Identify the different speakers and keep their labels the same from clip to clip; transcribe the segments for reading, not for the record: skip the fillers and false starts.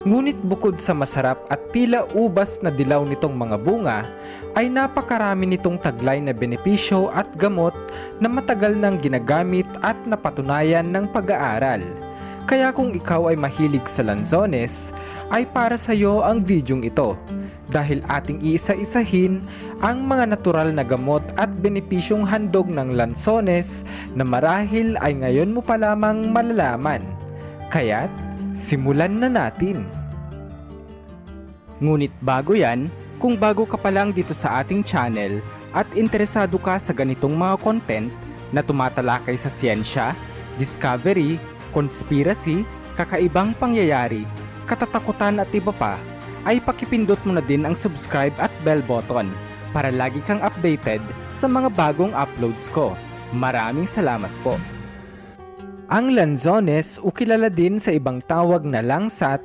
Speaker 1: Ngunit bukod sa masarap at tila ubas na dilaw nitong mga bunga, ay napakarami nitong taglay na benepisyo at gamot na matagal nang ginagamit at napatunayan ng pag-aaral. Kaya kung ikaw ay mahilig sa lanzones, ay para sa iyo ang videong ito. Dahil ating iisa-isahin ang mga natural na gamot at benepisyong handog ng lanzones na marahil ay ngayon mo pa lamang malalaman. Kaya't simulan na natin. Ngunit bago yan, kung bago ka pa lang dito sa ating channel at interesado ka sa ganitong mga content na tumatalakay sa siyensya, discovery, conspiracy, kakaibang pangyayari, katatakutan at iba pa, ay pakipindot mo na din ang subscribe at bell button para lagi kang updated sa mga bagong uploads ko. Maraming salamat po. Ang lanzones o kilala din sa ibang tawag na langsat,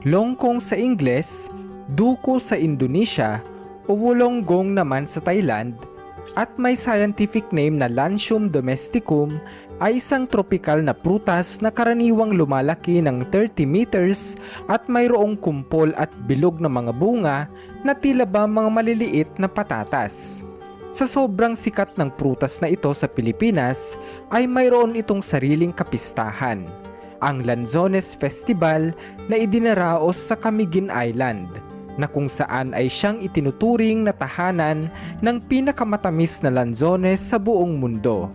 Speaker 1: longkong sa Ingles, duko sa Indonesia o wulonggong naman sa Thailand, at may scientific name na Lanthium domesticum, ay isang tropikal na prutas na karaniwang lumalaki ng 30 meters at mayroong kumpol at bilog na mga bunga na tila ba mga maliliit na patatas. Sa sobrang sikat ng prutas na ito sa Pilipinas ay mayroon itong sariling kapistahan, ang Lanzones Festival na idinaraos sa Camiguin Island, na kung saan ay siyang itinuturing na tahanan ng pinakamatamis na lanzones sa buong mundo.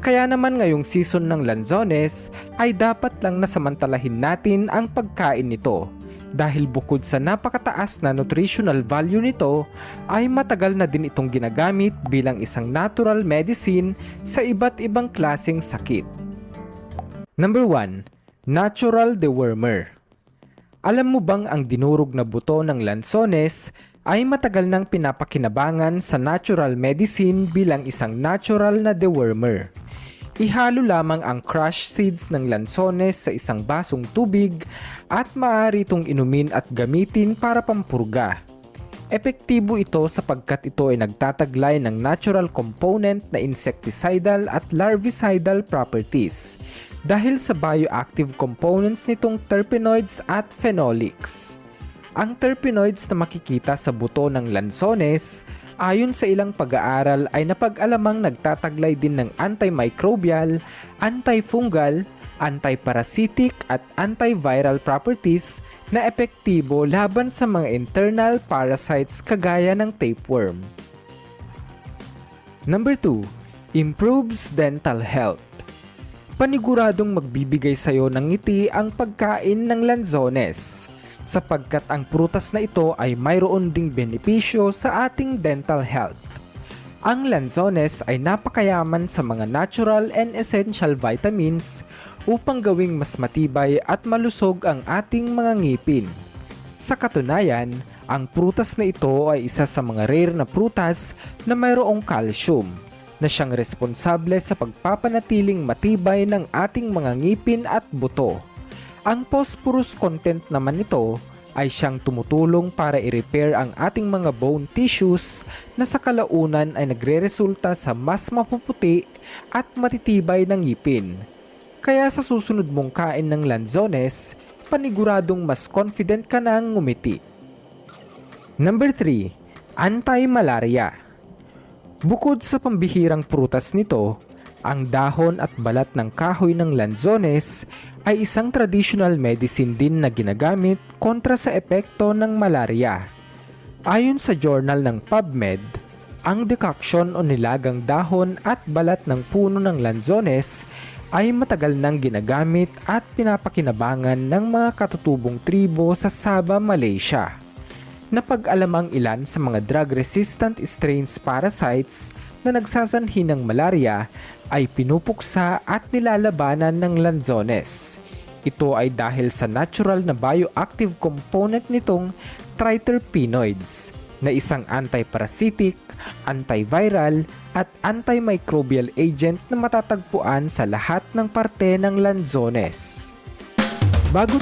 Speaker 1: Kaya naman ngayong season ng lanzones ay dapat lang nasamantalahin natin ang pagkain nito dahil bukod sa napakataas na nutritional value nito ay matagal na din itong ginagamit bilang isang natural medicine sa iba't ibang klaseng sakit. Number 1. Natural dewormer. Alam mo bang ang dinurog na buto ng lanzones ay matagal nang pinapakinabangan sa natural medicine bilang isang natural na dewormer? Ihalo lamang ang crushed seeds ng lanzones sa isang basong tubig at maaari itong inumin at gamitin para pampurga. Epektibo ito sapagkat ito ay nagtataglay ng natural component na insecticidal at larvicidal properties dahil sa bioactive components nitong terpenoids at phenolics. Ang terpenoids na makikita sa buto ng lanzones, ayon sa ilang pag-aaral ay napag-alamang nagtataglay din ng antimicrobial, antifungal, antiparasitic at antiviral properties na epektibo laban sa mga internal parasites kagaya ng tapeworm. Number 2. Improves dental health. Paniguradong magbibigay sa iyo ng ngiti ang pagkain ng lanzones, sapagkat ang prutas na ito ay mayroon ding benepisyo sa ating dental health. Ang lanzones ay napakayaman sa mga natural and essential vitamins upang gawing mas matibay at malusog ang ating mga ngipin. Sa katunayan, ang prutas na ito ay isa sa mga rare na prutas na mayroong calcium, na siyang responsable sa pagpapanatiling matibay ng ating mga ngipin at buto. Ang phosphorus content naman nito ay siyang tumutulong para i-repair ang ating mga bone tissues na sa kalaunan ay nagre-resulta sa mas mapuputi at matitibay ng ngipin. Kaya sa susunod mong kain ng lanzones, paniguradong mas confident ka nang ngumiti. Number 3. Anti-malaria. Bukod sa pambihirang prutas nito, ang dahon at balat ng kahoy ng lanzones ay isang traditional medicine din na ginagamit kontra sa epekto ng malaria. Ayon sa journal ng PubMed, ang decoction o nilagang dahon at balat ng puno ng lanzones ay matagal nang ginagamit at pinapakinabangan ng mga katutubong tribo sa Sabah, Malaysia. Napag-alamang ilan sa mga drug-resistant strains parasites na nagsasanhi ng malaria ay pinupuksa at nilalabanan ng lanzones. Ito ay dahil sa natural na bioactive component nitong triterpenoids na isang antiparasitic, antiviral at antimicrobial agent na matatagpuan sa lahat ng parte ng lanzones. Bago